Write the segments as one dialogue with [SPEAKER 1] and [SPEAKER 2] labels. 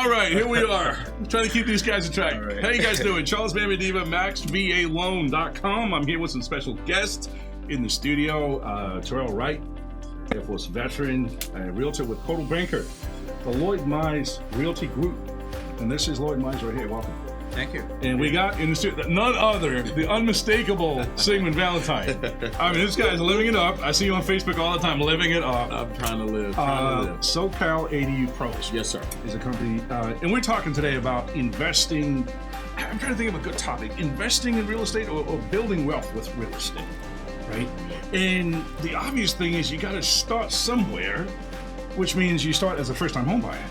[SPEAKER 1] All right, here we are. Trying to keep these guys on track.
[SPEAKER 2] Right.
[SPEAKER 1] How you guys doing? Charles Bambadiva, MaxVALoan.com. I'm here with some special guests in the studio. Terrell Wright, Air Force veteran, a realtor with Coldwell Banker, the Lloyd Mize Realty Group. And this is Lloyd Mize right here. Welcome.
[SPEAKER 2] Thank you.
[SPEAKER 1] And we got in the studio none other, the unmistakable Sigmund Valentine. I mean, this guy's living it up. I see you on Facebook all the time, living it up.
[SPEAKER 3] I'm trying to live.
[SPEAKER 1] SoCal ADU Pros.
[SPEAKER 3] Yes, sir.
[SPEAKER 1] Is a company, and we're talking today about investing. I'm trying to think of a good topic: investing in real estate or building wealth with real estate, right? And the obvious thing is you got to start somewhere, which means you start as a first-time home buyer,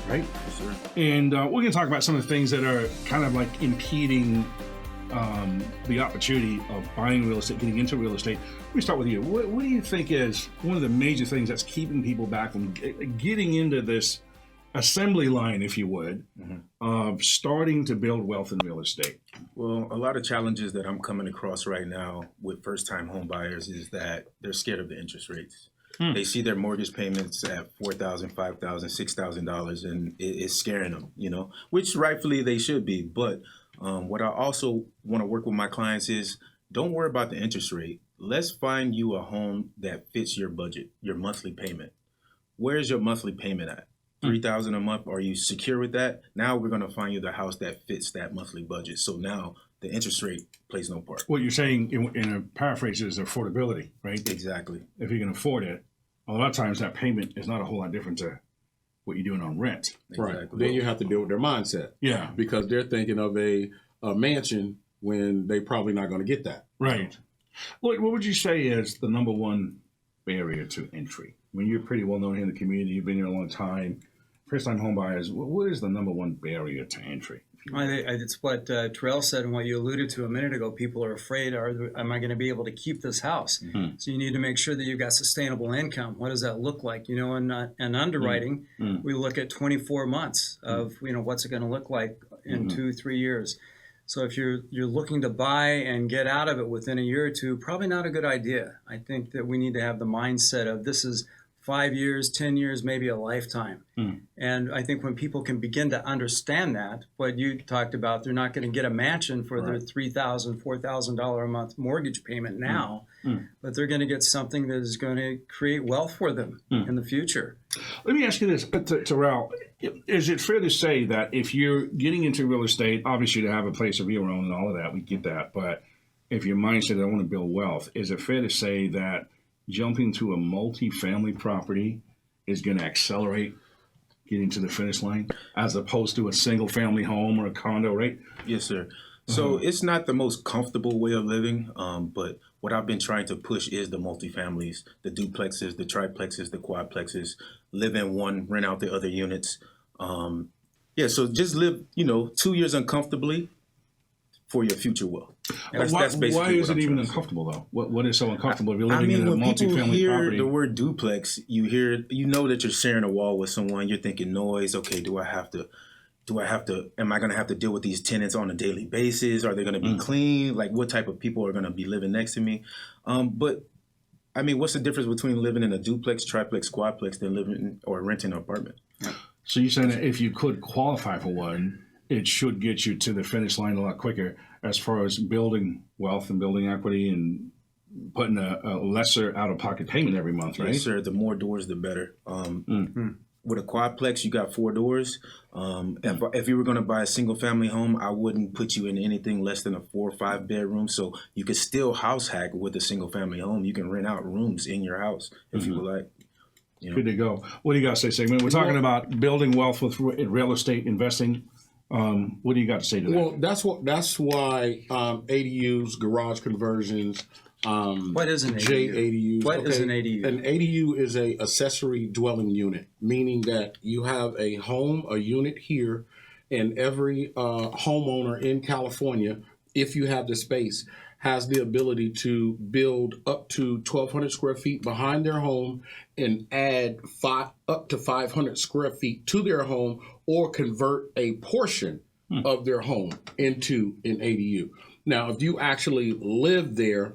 [SPEAKER 1] right?
[SPEAKER 3] Yes, sir.
[SPEAKER 1] And we're going to talk about some of the things that are kind of like impeding the opportunity of buying real estate, getting into real estate. Let me start with you. What do you think is one of the major things that's keeping people back from getting into this assembly line, if you would, of starting to build wealth in real estate?
[SPEAKER 2] Well, a lot of challenges that I'm coming across right now with first-time home buyers is that they're scared of the interest rates. They see their mortgage payments at $4,000, $5,000, $6,000, and it's scaring them, you know, which rightfully they should be. But what I also want to work with my clients is don't worry about the interest rate. Let's find you a home that fits your budget, your monthly payment. Where's your monthly payment at? $3,000 a month. Are you secure with that? Now we're going to find you the house that fits that monthly budget. So now the interest rate plays no part.
[SPEAKER 1] What you're saying in a paraphrase is affordability, right?
[SPEAKER 2] Exactly.
[SPEAKER 1] If you can afford it, a lot of times that payment is not a whole lot different to what you're doing on rent.
[SPEAKER 3] Right.
[SPEAKER 2] Exactly.
[SPEAKER 3] Then you have to deal with their mindset.
[SPEAKER 1] Yeah.
[SPEAKER 3] Because they're thinking of a mansion when they probably not going to get that.
[SPEAKER 1] Right. Lloyd, what would you say is the number one barrier to entry? I mean, you're pretty well known here in the community. You've been here a long time. First-time home buyers, what is the number one barrier to entry?
[SPEAKER 4] It's what Terrell said and what you alluded to a minute ago. People are afraid, am I going to be able to keep this house? So you need to make sure that you've got sustainable income. What does that look like? You know, in underwriting, we look at 24 months of, you know, what's it going to look like in 2-3 years. So if you're looking to buy and get out of it within a year or two, probably not a good idea. I think that we need to have the mindset of this is 5 years, 10 years, maybe a lifetime. And I think when people can begin to understand that, what you talked about, they're not going to get a mansion for their $3,000, $4,000 a month mortgage payment now, but they're going to get something that is going to create wealth for them in the future.
[SPEAKER 1] Let me ask you this, Terrell. Is it fair to say that if you're getting into real estate, obviously to have a place of your own and all of that, we get that, but if your mindset, I want to build wealth, is it fair to say that jumping to a multi-family property is going to accelerate getting to the finish line as opposed to a single-family home or a condo, right?
[SPEAKER 2] Yes, sir. So it's not the most comfortable way of living, but what I've been trying to push is the multifamilies, the duplexes, the triplexes, the quadplexes, live in one, rent out the other units. So just live, 2 years uncomfortably for your future wealth.
[SPEAKER 1] Why is it even uncomfortable, though? What is so uncomfortable if you're living in a
[SPEAKER 2] when people
[SPEAKER 1] multifamily
[SPEAKER 2] hear
[SPEAKER 1] property?
[SPEAKER 2] the word duplex, you know that you're sharing a wall with someone. You're thinking noise. Okay, am I going to have to deal with these tenants on a daily basis? Are they going to be clean? Like, what type of people are going to be living next to me? But I mean, what's the difference between living in a duplex, triplex, quadplex than living or renting an apartment?
[SPEAKER 1] So you're saying that if you could qualify for one, it should get you to the finish line a lot quicker as far as building wealth and building equity and putting a lesser out-of-pocket payment every month, right?
[SPEAKER 2] Yes, sir. The more doors, the better. With a quadplex, you got 4 doors. If you were going to buy a single-family home, I wouldn't put you in anything less than a 4 or 5 bedroom. So you could still house hack with a single-family home. You can rent out rooms in your house if you would like.
[SPEAKER 1] Good to go. What do you got to say, Sigmund? We're talking about building wealth with real estate investing. What do you got to say to that?
[SPEAKER 3] Well, that's why ADUs, garage conversions,
[SPEAKER 4] what is an ADU?
[SPEAKER 3] JADUs.
[SPEAKER 4] What is an ADU?
[SPEAKER 3] An ADU is a accessory dwelling unit, meaning that you have a home, a unit here, and every homeowner in California, if you have the space, has the ability to build up to 1,200 square feet behind their home and add up to 500 square feet to their home or convert a portion of their home into an ADU. Now, if you actually live there,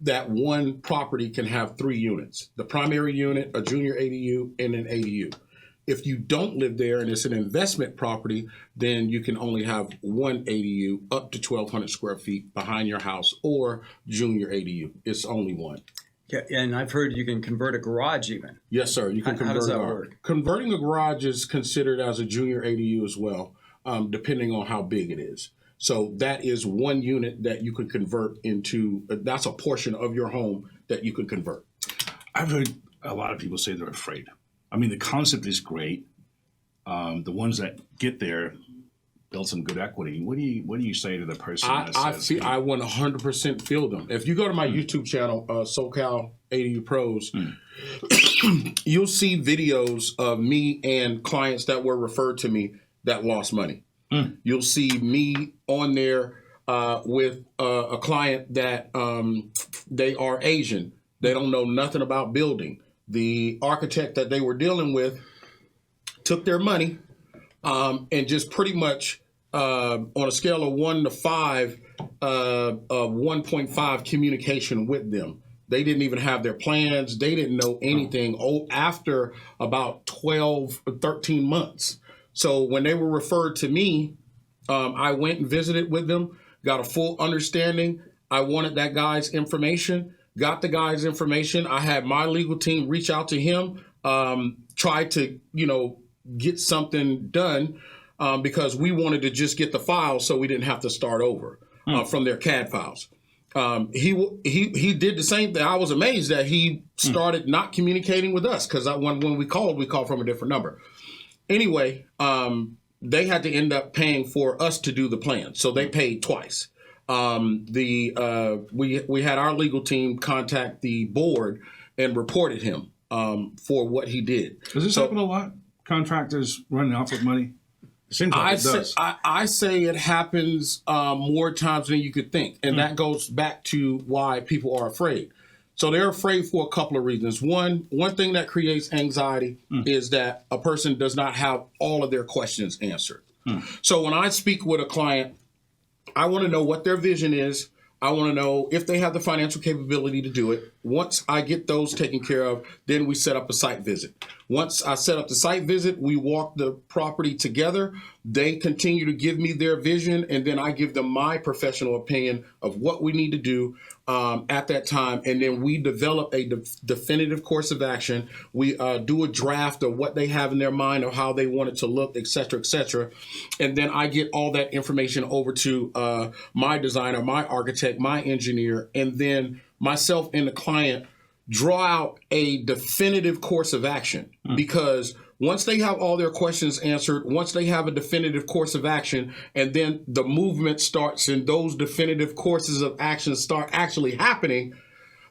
[SPEAKER 3] that one property can have 3 units, the primary unit, a junior ADU, and an ADU. If you don't live there and it's an investment property, then you can only have one ADU up to 1,200 square feet behind your house, or junior ADU. It's only one.
[SPEAKER 4] Yeah, and I've heard you can convert a garage even.
[SPEAKER 3] Yes, sir. You can
[SPEAKER 4] How
[SPEAKER 3] convert
[SPEAKER 4] does that
[SPEAKER 3] a garage.
[SPEAKER 4] work?
[SPEAKER 3] Converting a garage is considered as a junior ADU as well, depending on how big it is. So that is one unit that you could convert into. That's a portion of your home that you could convert.
[SPEAKER 1] I've heard a lot of people say they're afraid. I mean, the concept is great. The ones that get there build some good equity. What do you say to the person that says,
[SPEAKER 3] I 100% feel them. If you go to my YouTube channel, SoCal ADU Pros, you'll see videos of me and clients that were referred to me that lost money. You'll see me on there with a client that they are Asian. They don't know nothing about building. The architect that they were dealing with took their money and just pretty much on a scale of 1 to 5, 1.5 communication with them. They didn't even have their plans. They didn't know anything after about 12 or 13 months. So when they were referred to me, I went and visited with them, got a full understanding. I wanted that guy's information, got the guy's information. I had my legal team reach out to him, try to, get something done because we wanted to just get the files so we didn't have to start over from their CAD files. He did the same thing. I was amazed that he started not communicating with us because when we called from a different number. Anyway, they had to end up paying for us to do the plan, so they paid twice. We had our legal team contact the board and reported him for what he did.
[SPEAKER 1] Does this happen a lot? Contractors running off with money? It seems like it does.
[SPEAKER 3] I say it happens more times than you could think, and that goes back to why people are afraid. So they're afraid for a couple of reasons. One thing that creates anxiety is that a person does not have all of their questions answered. So when I speak with a client, I want to know what their vision is. I want to know if they have the financial capability to do it. Once I get those taken care of, then we set up a site visit. Once I set up the site visit, we walk the property together. They continue to give me their vision, and then I give them my professional opinion of what we need to do at that time. And then we develop a definitive course of action. We do a draft of what they have in their mind or how they want it to look, et cetera, et cetera. And then I get all that information over to my designer, my architect, my engineer, and then myself and the client draw out a definitive course of action. Because once they have all their questions answered, once they have a definitive course of action, and then the movement starts and those definitive courses of action start actually happening,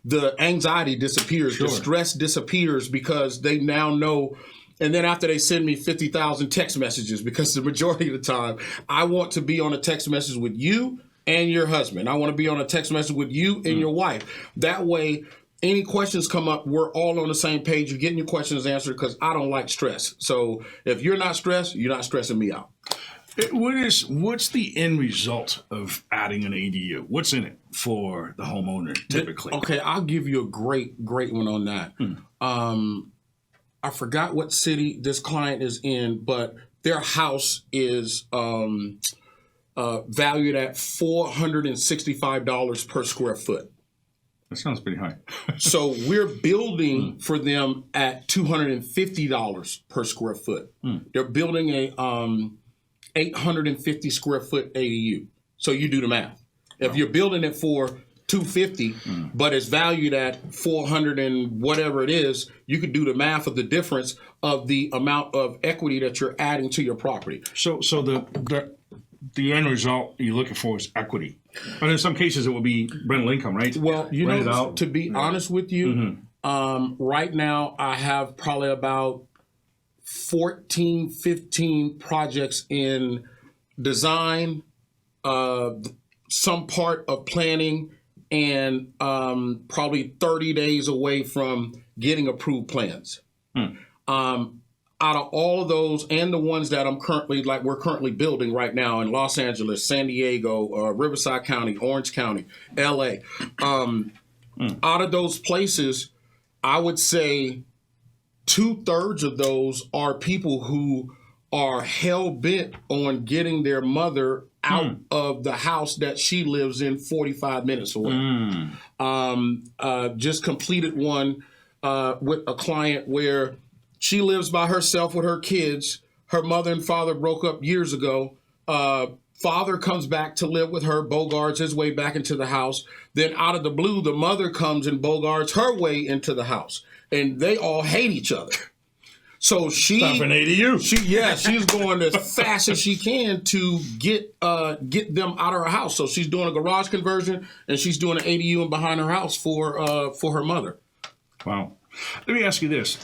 [SPEAKER 3] the anxiety disappears, the stress disappears because they now know. And then after they send me 50,000 text messages, because the majority of the time I want to be on a text message with you and your husband. I want to be on a text message with you and your wife. That way, any questions come up, we're all on the same page. You're getting your questions answered because I don't like stress. So if you're not stressed, you're not stressing me out.
[SPEAKER 1] What's the end result of adding an ADU? What's in it for the homeowner typically?
[SPEAKER 3] Okay, I'll give you a great one on that. I forgot what city this client is in, but their house is valued at $465 per square foot.
[SPEAKER 1] That sounds pretty high.
[SPEAKER 3] So we're building for them at $250 per square foot. They're building a 850 square foot ADU. So you do the math. If you're building it for $250, but it's valued at $400 and whatever it is, you could do the math of the difference of the amount of equity that you're adding to your property.
[SPEAKER 1] So the end result you're looking for is equity. But in some cases, it will be rental income, right?
[SPEAKER 3] Well, to be honest with you, right now I have probably about 14, 15 projects in design, some part of planning, and probably 30 days away from getting approved plans. Out of all of those and the ones that we're currently building right now in Los Angeles, San Diego, Riverside County, Orange County, LA, out of those places, I would say 2/3 of those are people who are hell bent on getting their mother out of the house that she lives in 45 minutes away. Just completed one with a client where she lives by herself with her kids. Her mother and father broke up years ago. Father comes back to live with her, bogarts his way back into the house. Then out of the blue, the mother comes and bogarts her way into the house. And they all hate each other. So she's going as fast as she can to get them out of her house. So she's doing a garage conversion and she's doing an ADU in behind her house for her mother.
[SPEAKER 1] Wow. Let me ask you this,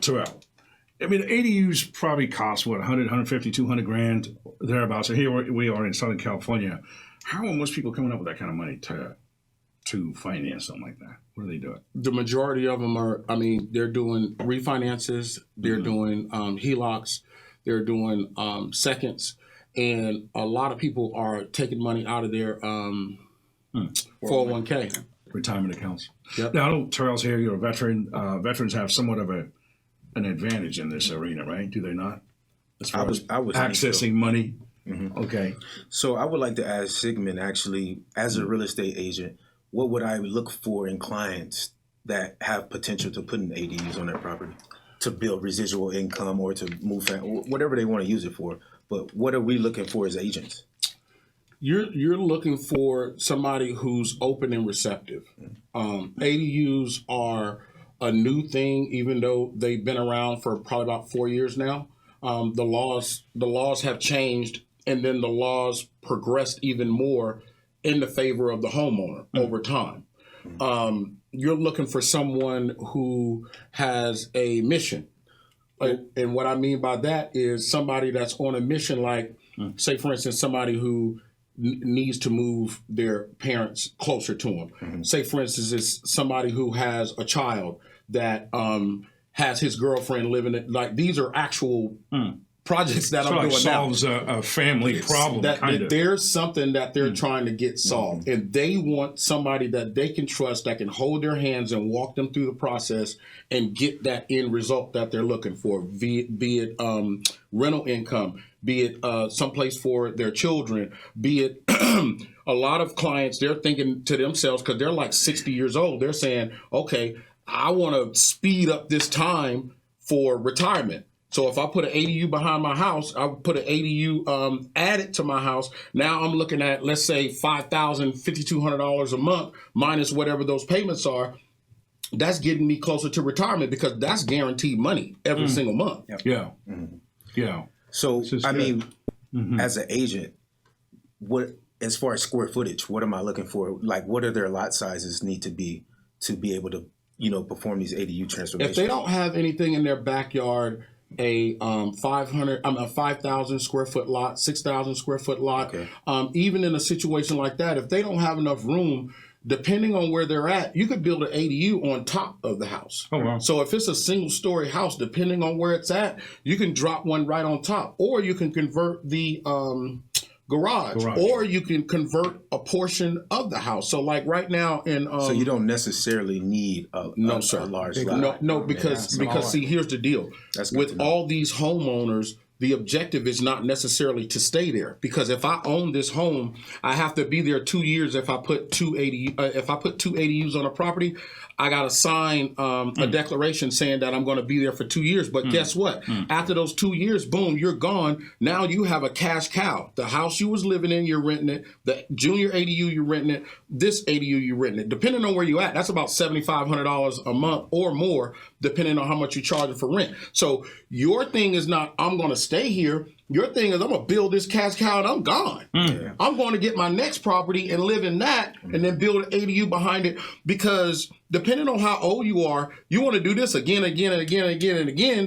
[SPEAKER 1] Terrell. I mean, ADUs probably cost, what, 100, 150, 200 grand, thereabouts. So here we are in Southern California. How are most people coming up with that kind of money to finance something like that? What are they doing?
[SPEAKER 3] The majority of them are, they're doing refinances, they're doing HELOCs, they're doing seconds, and a lot of people are taking money out of their 401k.
[SPEAKER 1] Retirement accounts.
[SPEAKER 3] Yep.
[SPEAKER 1] Now, I know Terrell's here, you're a veteran. Veterans have somewhat of an advantage in this arena, right? Do they not? As far as accessing money? Mm-hmm. Okay.
[SPEAKER 2] So I would like to ask Sigmund, actually, as a real estate agent, what would I look for in clients that have potential to put in ADUs on their property to build residual income or to move, whatever they want to use it for? But what are we looking for as agents?
[SPEAKER 3] You're looking for somebody who's open and receptive. ADUs are a new thing, even though they've been around for probably about 4 years now. The laws have changed, and then the laws progressed even more in the favor of the homeowner over time. You're looking for someone who has a mission. And what I mean by that is somebody that's on a mission, like, say, for instance, somebody who needs to move their parents closer to them. Say, for instance, it's somebody who has a child that has his girlfriend living it. Like, these are actual projects that I'm doing now.
[SPEAKER 1] Solves a family problem.
[SPEAKER 3] That there's something that they're trying to get solved, and they want somebody that they can trust, that can hold their hands and walk them through the process and get that end result that they're looking for. Be it rental income, be it someplace for their children, be it a lot of clients. They're thinking to themselves, because they're like 60 years old. They're saying, "Okay, I want to speed up this time for retirement. So if I put an ADU behind my house, I put an ADU added to my house. Now I'm looking at, let's say, $5,000, $5,200 a month minus whatever those payments are. That's getting me closer to retirement because that's guaranteed money every single month."
[SPEAKER 1] Yeah. Yeah.
[SPEAKER 2] So, as an agent, as far as square footage, what am I looking for? Like, what are their lot sizes need to be able to, perform these ADU transformations?
[SPEAKER 3] If they don't have anything in their backyard, a 5,000 square foot lot, 6,000 square foot lot, even in a situation like that, if they don't have enough room, depending on where they're at, you could build an ADU on top of the house.
[SPEAKER 1] Oh, wow.
[SPEAKER 3] So if it's a single story house, depending on where it's at, you can drop one right on top, or you can convert the garage, or you can convert a portion of the house. So like right now in
[SPEAKER 2] so you don't necessarily need a large lot.
[SPEAKER 3] No, because see, here's the deal. With all these homeowners, the objective is not necessarily to stay there, because if I own this home, I have to be there 2 years. If I put two ADUs on a property, I got to sign a declaration saying that I'm going to be there for 2 years. But guess what? After those 2 years, boom, you're gone. Now you have a cash cow. The house you was living in, you're renting it. The junior ADU, you're renting it. This ADU, you're renting it. Depending on where you at, that's about $7,500 a month or more, depending on how much you're charging for rent. So your thing is not, I'm going to stay here. Your thing is, I'm going to build this cash cow and I'm gone. I'm going to get my next property and live in that and then build an ADU behind it, because depending on how old you are, you want to do this again.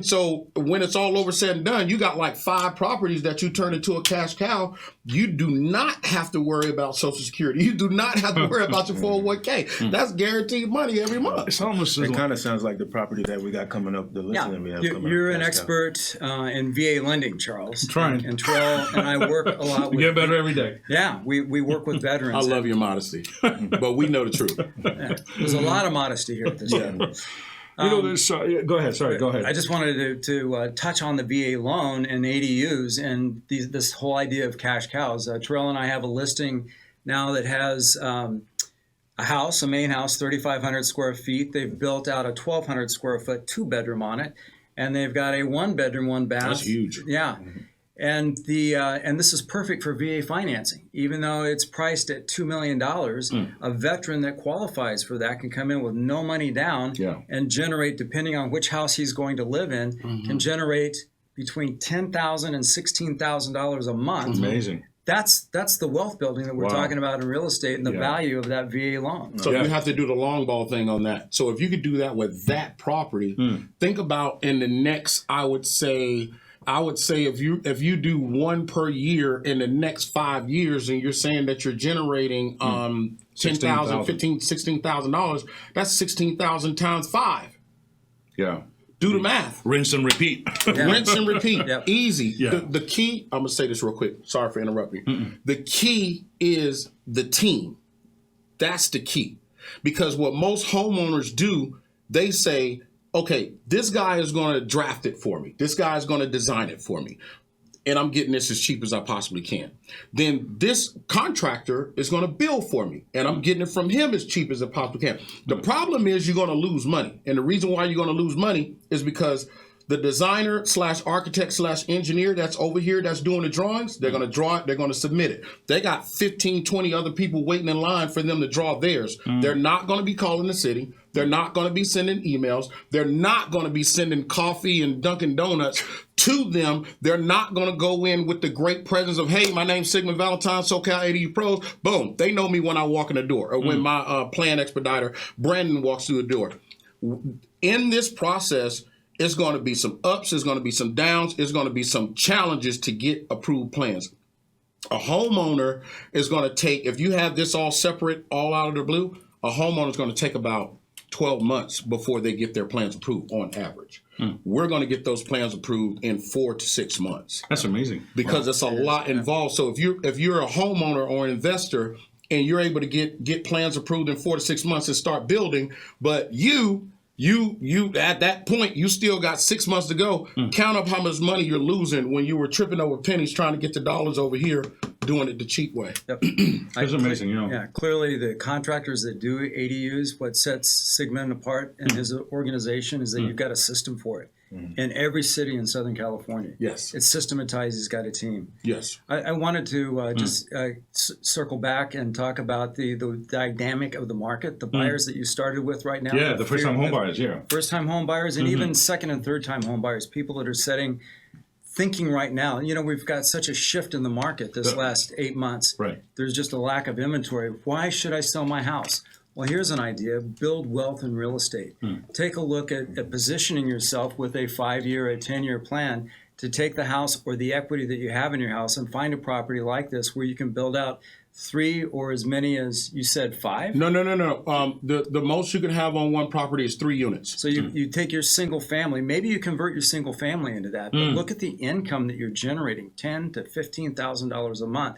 [SPEAKER 3] So when it's all over, said and done, you got like 5 properties that you turn into a cash cow. You do not have to worry about Social Security. You do not have to worry about your 401k. That's guaranteed money every month.
[SPEAKER 1] It's almost
[SPEAKER 2] it kind of sounds like the property that we got coming up. The listening we have coming up.
[SPEAKER 4] You're an expert in VA lending, Charles.
[SPEAKER 1] I'm trying.
[SPEAKER 4] And Terrell and I work a lot with.
[SPEAKER 1] You get better every day.
[SPEAKER 4] Yeah, we work with veterans.
[SPEAKER 3] I love your modesty, but we know the truth.
[SPEAKER 4] There's a lot of modesty here at this table.
[SPEAKER 1] there's, go ahead. Sorry, go ahead.
[SPEAKER 4] I just wanted to touch on the VA loan and ADUs and this whole idea of cash cows. Terrell and I have a listing now that has a house, a main house, 3,500 square feet. They've built out a 1,200 square foot 2-bedroom on it, and they've got a 1-bedroom, 1-bath.
[SPEAKER 3] That's huge.
[SPEAKER 4] Yeah. And and this is perfect for VA financing. Even though it's priced at $2 million, a veteran that qualifies for that can come in with no money down and generate, depending on which house he's going to live in, can generate between $10,000 and $16,000 a month.
[SPEAKER 1] Amazing.
[SPEAKER 4] That's the wealth building that we're talking about in real estate and the value of that VA loan.
[SPEAKER 3] So you have to do the long ball thing on that. So if you could do that with that property, think about in the next, I would say if you do one per year in the next 5 years, and you're saying that you're generating $10,000, $15,000, $16,000, that's 16,000 times 5.
[SPEAKER 1] Yeah.
[SPEAKER 3] Do the math.
[SPEAKER 1] Rinse and repeat.
[SPEAKER 3] Rinse and repeat. Easy.
[SPEAKER 1] Yeah.
[SPEAKER 3] The key, I'm going to say this real quick. Sorry for interrupting. The key is the team. That's the key. Because what most homeowners do, they say, okay, this guy is going to draft it for me. This guy is going to design it for me. And I'm getting this as cheap as I possibly can. Then this contractor is going to build for me, and I'm getting it from him as cheap as I possibly can. The problem is you're going to lose money. And the reason why you're going to lose money is because the designer / architect / engineer that's over here that's doing the drawings, they're going to draw it, they're going to submit it. They got 15, 20 other people waiting in line for them to draw theirs. They're not going to be calling the city. They're not going to be sending emails. They're not going to be sending coffee and Dunkin' Donuts to them. They're not going to go in with the great presence of, hey, my name's Sigmund Valentine, SoCal ADU Pros. Boom. They know me when I walk in the door, or when my plan expediter, Brandon, walks through the door. In this process, it's going to be some ups, there's going to be some downs, there's going to be some challenges to get approved plans. A homeowner is going to take, if you have this all separate, all out of the blue, a homeowner is going to take about 12 months before they get their plans approved on average. We're going to get those plans approved in 4 to 6 months.
[SPEAKER 1] That's amazing.
[SPEAKER 3] Because it's a lot involved. So if you're a homeowner or an investor and you're able to get plans approved in 4 to 6 months and start building, but you at that point, you still got 6 months to go. Count up how much money you're losing when you were tripping over pennies trying to get the dollars over here, doing it the cheap way.
[SPEAKER 1] That's amazing,
[SPEAKER 4] Yeah, clearly the contractors that do ADUs, what sets Sigmund apart and his organization is that you've got a system for it. In every city in Southern California.
[SPEAKER 3] Yes.
[SPEAKER 4] It's systematized. He's got a team.
[SPEAKER 3] Yes.
[SPEAKER 4] I wanted to just circle back and talk about the dynamic of the market, the buyers that you started with right now.
[SPEAKER 1] Yeah, the first-time home buyers,
[SPEAKER 4] First-time home buyers and even second and third-time home buyers, people that are thinking right now. You know, we've got such a shift in the market this last 8 months.
[SPEAKER 1] Right.
[SPEAKER 4] There's just a lack of inventory. Why should I sell my house? Well, here's an idea. Build wealth in real estate. Take a look at positioning yourself with a 5-year, a 10-year plan to take the house or the equity that you have in your house and find a property like this where you can build out 3 or as many as you said 5?
[SPEAKER 3] No. The most you can have on one property is 3 units.
[SPEAKER 4] So you take your single family, maybe you convert your single family into that, but look at the income that you're generating, $10,000 to $15,000 a month.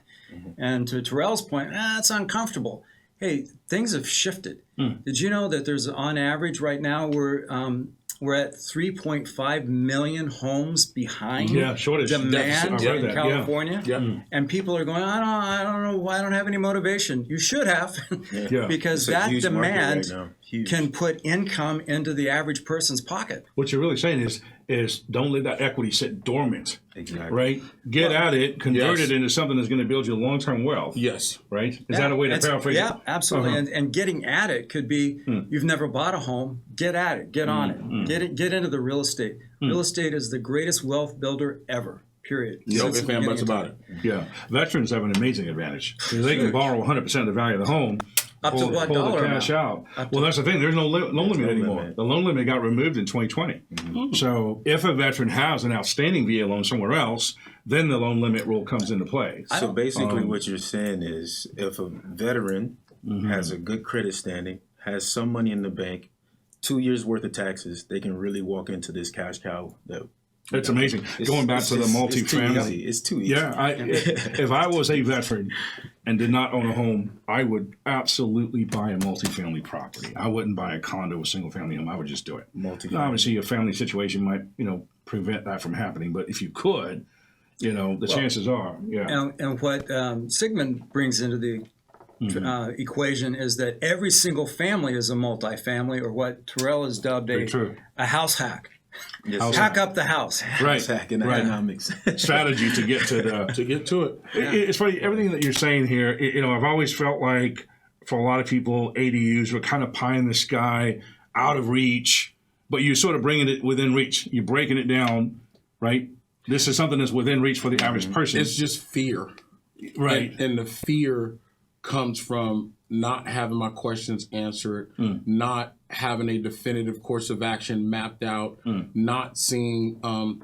[SPEAKER 4] And to Terrell's point, it's uncomfortable. Hey, things have shifted. Did you know that there's on average right now we're at 3.5 million homes behind demand in California? And people are going, I don't know why I don't have any motivation. You should have, because that demand can put income into the average person's pocket.
[SPEAKER 1] What you're really saying is don't let that equity sit dormant.
[SPEAKER 2] Exactly.
[SPEAKER 1] Right? Get at it, convert it into something that's going to build you long-term wealth.
[SPEAKER 3] Yes.
[SPEAKER 1] Right? Is that a way to paraphrase it?
[SPEAKER 4] Yeah, absolutely. And getting at it could be you've never bought a home, get at it, get on it. Get into the real estate. Real estate is the greatest wealth builder ever. Period.
[SPEAKER 3] No ifs, ands, buts about it.
[SPEAKER 1] Yeah. Veterans have an amazing advantage. Because they can borrow 100% of the value of the home.
[SPEAKER 4] Up to what dollar
[SPEAKER 1] the cash out. Well, that's the thing. There's no loan limit anymore. The loan limit got removed in 2020. So if a veteran has an outstanding VA loan somewhere else, then the loan limit rule comes into play.
[SPEAKER 2] So basically what you're saying is if a veteran has a good credit standing, has some money in the bank, 2 years worth of taxes, they can really walk into this cash cow.
[SPEAKER 1] It's amazing. Going back to the multifamily.
[SPEAKER 2] It's too easy.
[SPEAKER 1] Yeah. If I was a veteran and did not own a home, I would absolutely buy a multifamily property. I wouldn't buy a condo, a single family home. I would just do it.
[SPEAKER 2] Multifamily.
[SPEAKER 1] Now, obviously, your family situation might, prevent that from happening. But if you could, the chances are, yeah.
[SPEAKER 4] And what Sigmund brings into the equation is that every single family is a multifamily, or what Terrell has dubbed
[SPEAKER 1] Very true.
[SPEAKER 4] a house hack.
[SPEAKER 2] Yes,
[SPEAKER 4] Hack up the house.
[SPEAKER 1] Right.
[SPEAKER 2] Hacking
[SPEAKER 1] Right.
[SPEAKER 2] economics.
[SPEAKER 1] Strategy to get to the.
[SPEAKER 3] To get to it.
[SPEAKER 1] It's funny, everything that you're saying here, I've always felt like for a lot of people, ADUs were kind of pie in the sky, out of reach, but you're sort of bringing it within reach. You're breaking it down, right? This is something that's within reach for the average person.
[SPEAKER 3] It's just fear.
[SPEAKER 1] Right.
[SPEAKER 3] And the fear comes from not having my questions answered, not having a definitive course of action mapped out, not seeing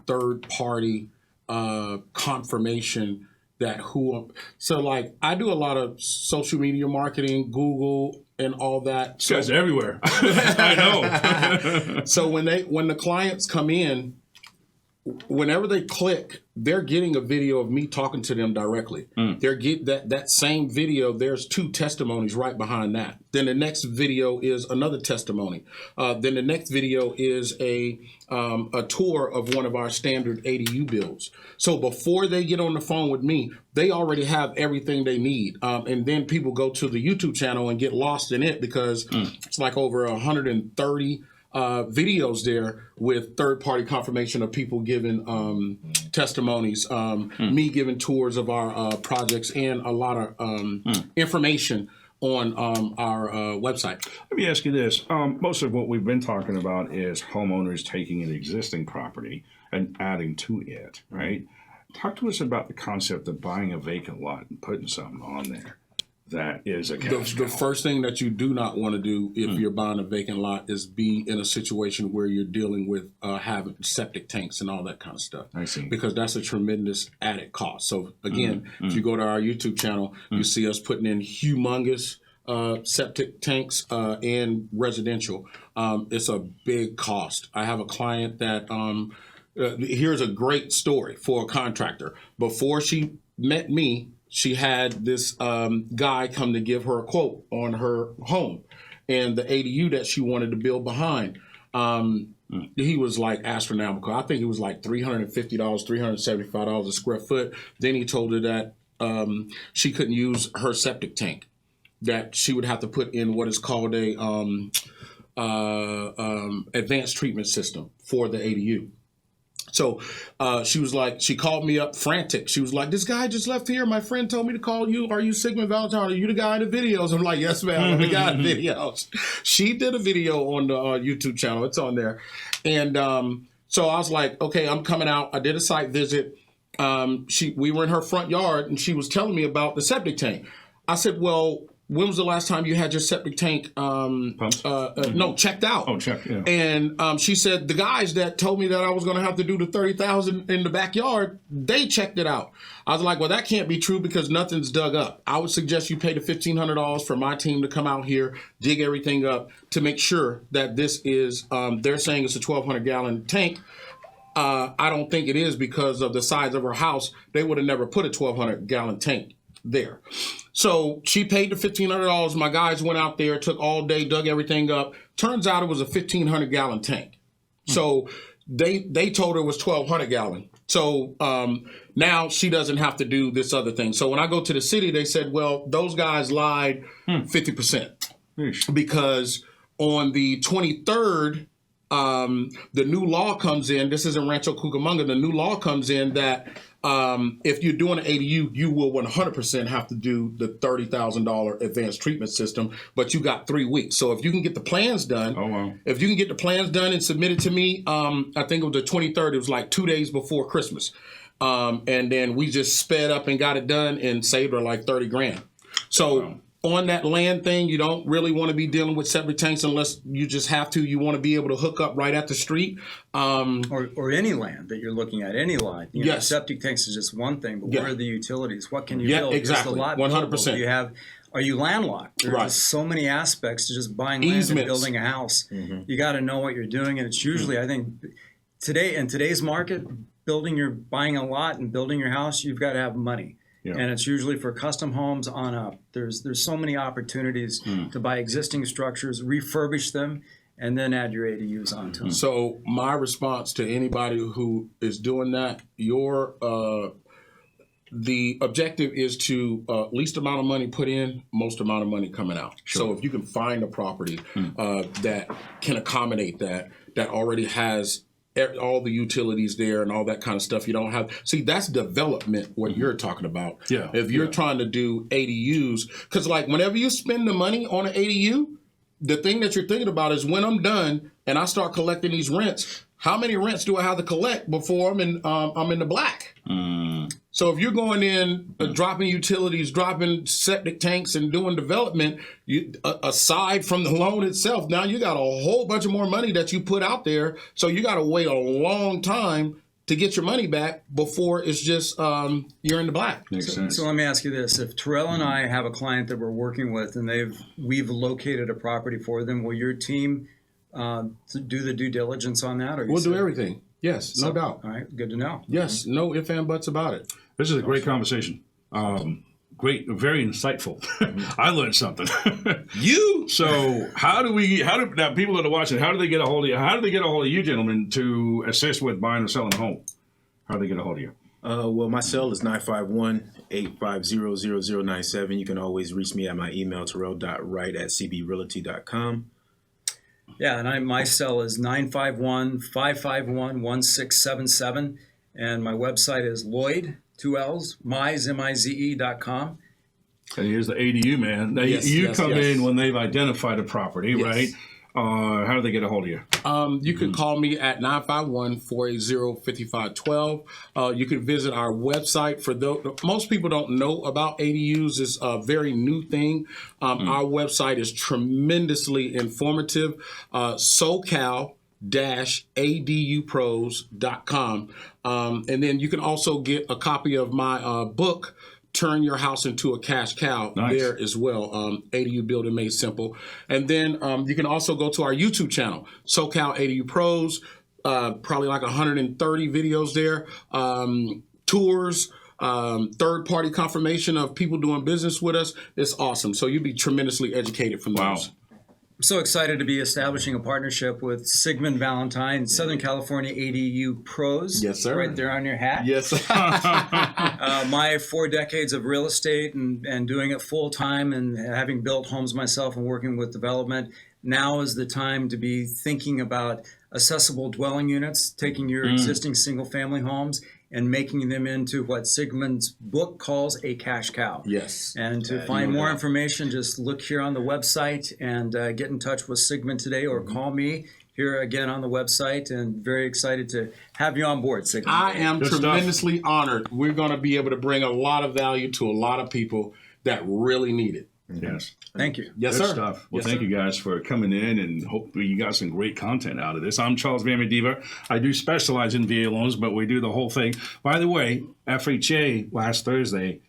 [SPEAKER 3] third-party confirmation that so like I do a lot of social media marketing, Google and all that.
[SPEAKER 1] This guy's everywhere. I know.
[SPEAKER 3] So when the clients come in, whenever they click, they're getting a video of me talking to them directly. They're get that same video. There's 2 testimonies right behind that. Then the next video is another testimony. Then the next video is a tour of one of our standard ADU builds. So before they get on the phone with me, they already have everything they need. And then people go to the YouTube channel and get lost in it because it's like over 130 videos there with third-party confirmation of people giving testimonies, me giving tours of our projects, and a lot of information on our website.
[SPEAKER 1] Let me ask you this. Most of what we've been talking about is homeowners taking an existing property and adding to it, right? Talk to us about the concept of buying a vacant lot and putting something on there that is a cash
[SPEAKER 3] The
[SPEAKER 1] cow.
[SPEAKER 3] first thing that you do not want to do if you're buying a vacant lot is be in a situation where you're dealing with having septic tanks and all that kind of stuff.
[SPEAKER 1] I see.
[SPEAKER 3] Because that's a tremendous added cost. So again, if you go to our YouTube channel, you see us putting in humongous septic tanks and residential. It's a big cost. I have a client that here's a great story for a contractor. Before she met me, she had this guy come to give her a quote on her home and the ADU that she wanted to build behind. He was like astronomical. I think it was like $350, $375 a square foot. Then he told her that she couldn't use her septic tank, that she would have to put in what is called a advanced treatment system for the ADU. So she called me up frantic. She was like, this guy just left here. My friend told me to call you. Are you Sigmund Valentine? Are you the guy in the videos? I'm like, yes, ma'am. I'm the guy in the videos. She did a video on the YouTube channel. It's on there. And so I was like, okay, I'm coming out. I did a site visit. We were in her front yard and she was telling me about the septic tank. I said, well, when was the last time you had your septic tank no, checked out?
[SPEAKER 1] Oh, checked, yeah.
[SPEAKER 3] And she said, the guys that told me that I was going to have to do the $30,000 in the backyard, they checked it out. I was like, well, that can't be true because nothing's dug up. I would suggest you pay the $1,500 for my team to come out here, dig everything up to make sure that this is, they're saying it's a 1,200-gallon tank. I don't think it is because of the size of her house. They would have never put a 1,200-gallon tank there. So she paid the $1,500. My guys went out there, took all day, dug everything up. Turns out it was a 1,500-gallon tank. So they told her it was 1,200 gallon. So now she doesn't have to do this other thing. So when I go to the city, they said, well, those guys lied 50% because on the 23rd, the new law comes in. This is in Rancho Cucamonga. The new law comes in that if you're doing an ADU, you will 100% have to do the $30,000 advanced treatment system, but you got 3 weeks. So if you can get the plans done, if you can get the plans done and submit it to me, I think it was the 23rd, it was like 2 days before Christmas. And then we just sped up and got it done and saved her like 30 grand. So on that land thing, you don't really want to be dealing with septic tanks unless you just have to. You want to be able to hook up right at the street.
[SPEAKER 4] Or any land that you're looking at, any lot. You know,
[SPEAKER 3] Yes.
[SPEAKER 4] septic tanks is just one thing, but what are the utilities? What can you
[SPEAKER 3] Yeah,
[SPEAKER 4] build?
[SPEAKER 3] exactly.
[SPEAKER 4] Is the lot
[SPEAKER 3] 100%.
[SPEAKER 4] buildable? Are you landlocked? There's
[SPEAKER 3] Right.
[SPEAKER 4] just so many aspects to just buying land
[SPEAKER 3] Easements.
[SPEAKER 4] and building a house. You got to know what you're doing, and it's usually, I think, in today's market, buying a lot and building your house, you've got to have money. And it's usually for custom homes on up. There's so many opportunities to buy existing structures, refurbish them, and then add your ADUs onto them.
[SPEAKER 3] So my response to anybody who is doing that, the objective is to least amount of money put in, most amount of money coming out. So if you can find a property that can accommodate that already has all the utilities there and all that kind of stuff, you don't have. See, that's development, what you're talking about.
[SPEAKER 1] Yeah.
[SPEAKER 3] If you're trying to do ADUs, because like whenever you spend the money on an ADU, the thing that you're thinking about is when I'm done and I start collecting these rents, how many rents do I have to collect before I'm in the black? So if you're going in, dropping utilities, dropping septic tanks, and doing development, aside from the loan itself, now you got a whole bunch of more money that you put out there. So you got to wait a long time to get your money back before it's just you're in the black.
[SPEAKER 1] Makes sense.
[SPEAKER 4] So let me ask you this: if Terrell and I have a client that we're working with, and we've located a property for them, will your team do the due diligence on that? Or
[SPEAKER 3] We'll do everything. Yes, no doubt.
[SPEAKER 4] All right, good to know.
[SPEAKER 3] Yes, no ifs and buts about it.
[SPEAKER 1] This is a great conversation. Great, very insightful. I learned something. So how do now people that are watching, how do they get a hold of you? How do they get a hold of you gentlemen to assist with buying or selling a home? How do they get a hold of you?
[SPEAKER 2] Well, my cell is 951-850-0097. You can always reach me at my email, terrell.wright@cbrealty.com.
[SPEAKER 4] Yeah, and my cell is 951-551-1677, and my website is Lloyd, 2 L's, mize.com.
[SPEAKER 1] And here's the ADU man. Now
[SPEAKER 3] Yes,
[SPEAKER 1] you
[SPEAKER 3] yes,
[SPEAKER 1] come
[SPEAKER 3] yes.
[SPEAKER 1] in when they've identified a property, right? How do they get a hold of you?
[SPEAKER 3] You can call me at 951-480-5512. You can visit our website. For those, most people don't know about ADUs. It's a very new thing. Our website is tremendously informative. SoCal-ADUpros.com. And then you can also get a copy of my book, Turn Your House into a Cash Cow, there as well. ADU Building Made Simple. And then you can also go to our YouTube channel, SoCal ADU Pros, probably like 130 videos there, tours, third-party confirmation of people doing business with us. It's awesome. So you'll be tremendously educated from those.
[SPEAKER 4] I'm so excited to be establishing a partnership with Sigmund Valentine, Southern California ADU Pros.
[SPEAKER 3] Yes, sir.
[SPEAKER 4] Right there on your hat.
[SPEAKER 3] Yes.
[SPEAKER 4] My 4 decades of real estate and doing it full time and having built homes myself and working with development, now is the time to be thinking about accessible dwelling units, taking your existing single family homes and making them into what Sigmund's book calls a cash cow.
[SPEAKER 3] Yes.
[SPEAKER 4] And to find more information, just look here on the website and get in touch with Sigmund today or call me here again on the website. And very excited to have you on board, Sigmund.
[SPEAKER 3] I am
[SPEAKER 1] Good stuff.
[SPEAKER 3] tremendously honored. We're going to be able to bring a lot of value to a lot of people that really need it.
[SPEAKER 1] Yes.
[SPEAKER 4] Thank you.
[SPEAKER 3] Yes,
[SPEAKER 1] Good
[SPEAKER 3] sir.
[SPEAKER 1] stuff. Well,
[SPEAKER 3] Yes,
[SPEAKER 1] thank
[SPEAKER 3] sir.
[SPEAKER 1] you guys for coming in, and hopefully you got some great content out of this. I'm Charles Van Mediva. I do specialize in VA loans, but we do the whole thing. By the way, FHA last Thursday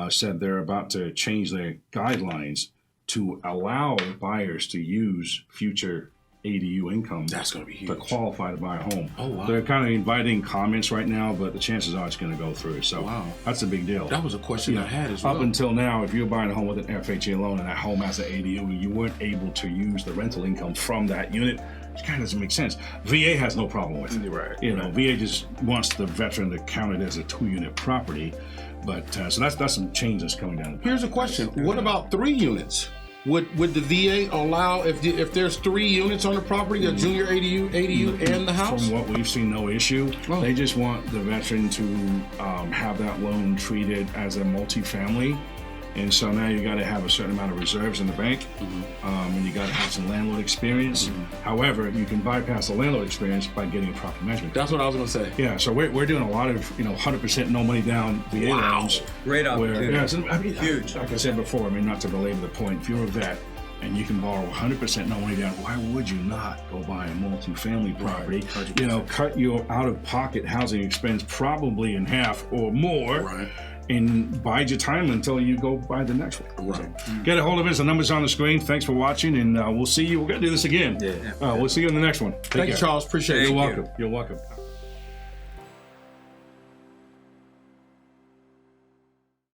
[SPEAKER 1] said they're about to change their guidelines to allow buyers to use future ADU income
[SPEAKER 3] That's going to be huge.
[SPEAKER 1] to qualify to buy a home.
[SPEAKER 3] Oh, wow.
[SPEAKER 1] They're kind of inviting comments right now, but the chances are it's going to go through. So
[SPEAKER 3] Wow.
[SPEAKER 1] that's a big deal.
[SPEAKER 3] That was a question I had as well.
[SPEAKER 1] Up until now, if you're buying a home with an FHA loan and that home has an ADU, you weren't able to use the rental income from that unit. It kind of doesn't make sense. VA has no problem with it.
[SPEAKER 2] Right,
[SPEAKER 1] You know, VA just wants the veteran to count it as a 2-unit property. But so that's some changes coming down the pipe.
[SPEAKER 3] Here's a question. What about 3 units? Would the VA allow, if there's 3 units on the property, a junior ADU and the house?
[SPEAKER 1] From what we've seen, no issue.
[SPEAKER 3] Oh.
[SPEAKER 1] They just want the veteran to have that loan treated as a multifamily. And so now you got to have a certain amount of reserves in the bank, and you got to have some landlord experience. However, you can bypass the landlord experience by getting a property management.
[SPEAKER 3] That's what I was going to say.
[SPEAKER 1] Yeah, so we're doing a lot of 100% no money down VA loans.
[SPEAKER 4] Great opportunity.
[SPEAKER 1] Yeah, so, I mean,
[SPEAKER 4] Huge.
[SPEAKER 1] Like I said before, I mean, not to belabor the point, if you're a vet and you can borrow 100% no money down, why would you not go buy a multifamily property? Cut your out-of-pocket housing expense probably in half or more.
[SPEAKER 3] Right.
[SPEAKER 1] And bide your time until you go buy the next one.
[SPEAKER 3] Right.
[SPEAKER 1] Get a hold of us. The number's on the screen. Thanks for watching, and we'll see you. We're going to do this again.
[SPEAKER 2] Yeah.
[SPEAKER 1] We'll see you in the next one. Take
[SPEAKER 3] Thank you,
[SPEAKER 1] care.
[SPEAKER 3] Charles. Appreciate it.
[SPEAKER 1] You're
[SPEAKER 4] Thank you.
[SPEAKER 1] welcome. You're welcome.